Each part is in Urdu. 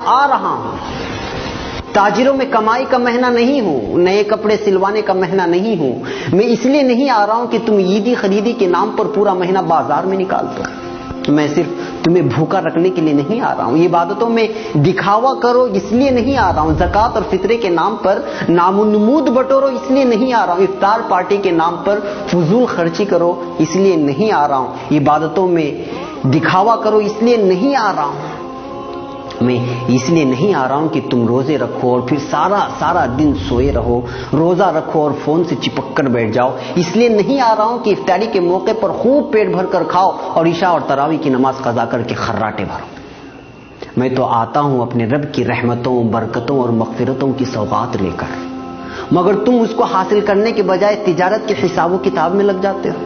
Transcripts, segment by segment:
آ رہا ہوں. تاجروں میں کمائی کا مہینہ نہیں ہوں, نئے کپڑے سلوانے کا مہینہ نہیں ہوں. میں اس لیے نہیں آ رہا ہوں کہ تم عیدی خریدی کے نام پر پورا مہینہ بازار میں نکال دو. میں صرف تمہیں بھوکا رکھنے کے لیے نہیں آ رہا ہوں. عبادتوں میں دکھاوا کرو اس لیے نہیں آ رہا ہوں. زکوٰۃ اور فطرے کے نام پر نام و نمود بٹورو اس لیے نہیں آ رہا ہوں. افطار پارٹی کے نام پر فضول خرچی کرو اس لیے نہیں آ رہا ہوں. عبادتوں میں دکھاوا کرو اس لیے نہیں آ رہا ہوں. میں اس لیے نہیں آ رہا ہوں کہ تم روزے رکھو اور پھر سارا دن سوئے رہو, روزہ رکھو اور فون سے چپک کر بیٹھ جاؤ. اس لیے نہیں آ رہا ہوں کہ افطاری کے موقع پر خوب پیٹ بھر کر کھاؤ اور عشاء اور تراویح کی نماز قضا کر کے خراٹے بھرو. میں تو آتا ہوں اپنے رب کی رحمتوں, برکتوں اور مغفرتوں کی سوغات لے کر, مگر تم اس کو حاصل کرنے کے بجائے تجارت کے حساب و کتاب میں لگ جاتے ہو.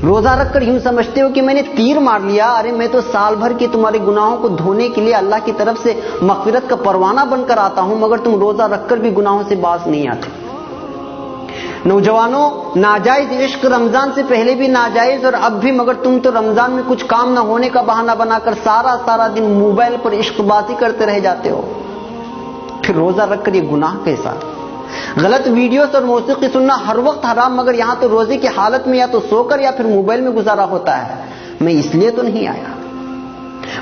روزہ رکھ کر یوں سمجھتے ہو کہ میں نے تیر مار لیا. ارے میں تو سال بھر کے تمہارے گناہوں کو دھونے کے لیے اللہ کی طرف سے مغفرت کا پروانہ بن کر آتا ہوں, مگر تم روزہ رکھ کر بھی گناہوں سے باز نہیں آتے. نوجوانوں, ناجائز عشق رمضان سے پہلے بھی ناجائز اور اب بھی, مگر تم تو رمضان میں کچھ کام نہ ہونے کا بہانہ بنا کر سارا دن موبائل پر عشق بازی کرتے رہ جاتے ہو. پھر روزہ رکھ کر یہ گناہ کیسا؟ غلط ویڈیوز اور موسیقی سننا ہر وقت حرام, مگر یہاں تو روزے کی حالت میں یا تو سو کر یا پھر موبائل میں گزارا ہوتا ہے. میں اس لیے تو نہیں آیا.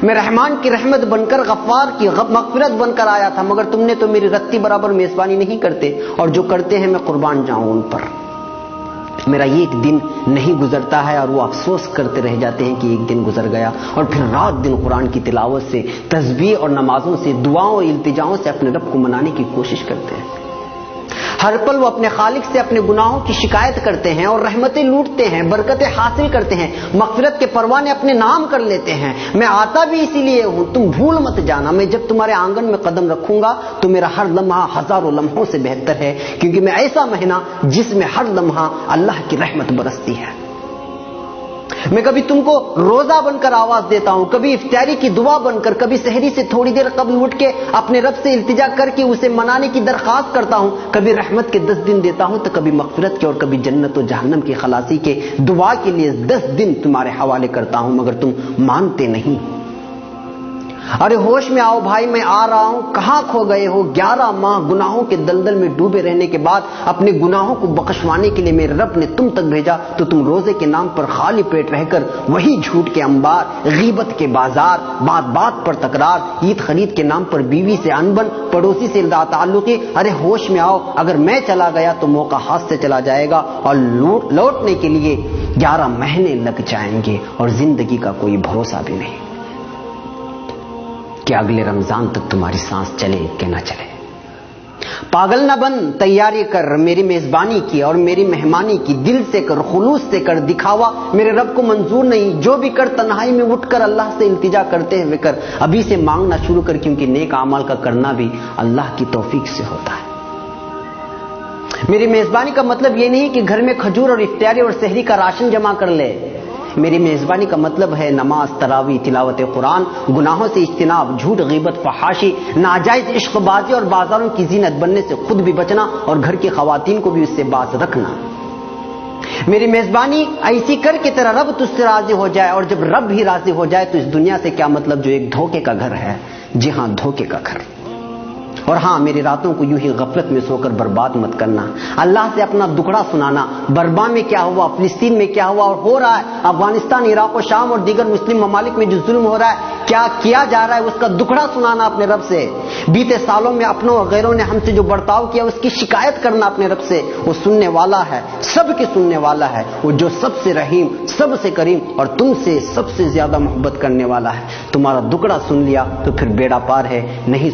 میں رحمان کی رحمت بن کر, غفار کی مغفرت بن کر آیا تھا, مگر تم نے تو میری رتی برابر میزبانی نہیں کرتے, اور جو کرتے ہیں میں قربان جاؤں ان پر. میرا یہ ایک دن نہیں گزرتا ہے اور وہ افسوس کرتے رہ جاتے ہیں کہ ایک دن گزر گیا, اور پھر رات دن قرآن کی تلاوت سے, تسبیح اور نمازوں سے, دعاؤں اور التجاؤں سے اپنے رب کو منانے کی کوشش کرتے ہیں. ہر پل وہ اپنے خالق سے اپنے گناہوں کی شکایت کرتے ہیں اور رحمتیں لوٹتے ہیں, برکتیں حاصل کرتے ہیں, مغفرت کے پروانے اپنے نام کر لیتے ہیں. میں آتا بھی اسی لیے ہوں, تم بھول مت جانا. میں جب تمہارے آنگن میں قدم رکھوں گا تو میرا ہر لمحہ ہزاروں لمحوں سے بہتر ہے, کیونکہ میں ایسا مہینہ جس میں ہر لمحہ اللہ کی رحمت برستی ہے. میں کبھی تم کو روزہ بن کر آواز دیتا ہوں, کبھی افطاری کی دعا بن کر, کبھی سحری سے تھوڑی دیر قبل اٹھ کے اپنے رب سے التجا کر کے اسے منانے کی درخواست کرتا ہوں, کبھی رحمت کے 10 دن دیتا ہوں تو کبھی مغفرت کے, اور کبھی جنت و جہنم کی خلاصی کے دعا کے لیے 10 دن تمہارے حوالے کرتا ہوں, مگر تم مانتے نہیں. ارے ہوش میں آؤ بھائی, میں آ رہا ہوں. کہاں کھو گئے ہو؟ 11 ماہ گناہوں کے دلدل میں ڈوبے رہنے کے بعد اپنے گناہوں کو بخشوانے کے لیے میرے رب نے تم تک بھیجا, تو تم روزے کے نام پر خالی پیٹ رہ کر وہی جھوٹ کے انبار, غیبت کے بازار, بات پر تکرار, عید خرید کے نام پر بیوی سے انبن, پڑوسی سے تعلقی. ارے ہوش میں آؤ, اگر میں چلا گیا تو موقع ہاتھ سے چلا جائے گا, اور لوٹنے کے لیے 11 مہینے لگ جائیں گے, اور زندگی کا کوئی بھروسہ بھی نہیں کہ اگلے رمضان تک تمہاری سانس چلے کہ نہ چلے. پاگل نہ بن, تیاری کر میری میزبانی کی اور میری مہمانی کی. دل سے کر, خلوص سے کر. دکھاوا میرے رب کو منظور نہیں. جو بھی کر تنہائی میں اٹھ کر اللہ سے التجا کرتے ہوئے کر. ابھی سے مانگنا شروع کر, کیونکہ نیک اعمال کا کرنا بھی اللہ کی توفیق سے ہوتا ہے. میری میزبانی کا مطلب یہ نہیں کہ گھر میں کھجور اور افطاری اور سحری کا راشن جمع کر لے. میری میزبانی کا مطلب ہے نماز, تراویح, تلاوت قرآن, گناہوں سے اجتناب, جھوٹ, غیبت, فحاشی, ناجائز عشق بازی اور بازاروں کی زینت بننے سے خود بھی بچنا, اور گھر کی خواتین کو بھی اس سے باز رکھنا. میری میزبانی ایسی کر کے تیرا رب تجھ سے راضی ہو جائے, اور جب رب ہی راضی ہو جائے تو اس دنیا سے کیا مطلب جو ایک دھوکے کا گھر ہے. جی ہاں, دھوکے کا گھر. اور ہاں, میری راتوں کو یوں ہی غفلت میں سو کر برباد مت کرنا. اللہ سے اپنا دکھڑا سنانا, برما میں کیا ہوا, فلسطین میں کیا ہوا اور ہو رہا ہے, افغانستان, عراق و شام اور دیگر مسلم ممالک میں جو ظلم ہو رہا ہے, کیا کیا جا رہا ہے, اس کا دکھڑا سنانا اپنے رب سے. بیتے سالوں میں اپنوں اور غیروں نے ہم سے جو برتاؤ کیا اس کی شکایت کرنا اپنے رب سے. وہ سننے والا ہے, سب کے سننے والا ہے, وہ جو سب سے رحیم, سب سے کریم اور تم سے سب سے زیادہ محبت کرنے والا ہے. تمہارا دکھڑا سن لیا تو پھر بیڑا پار ہے, نہیں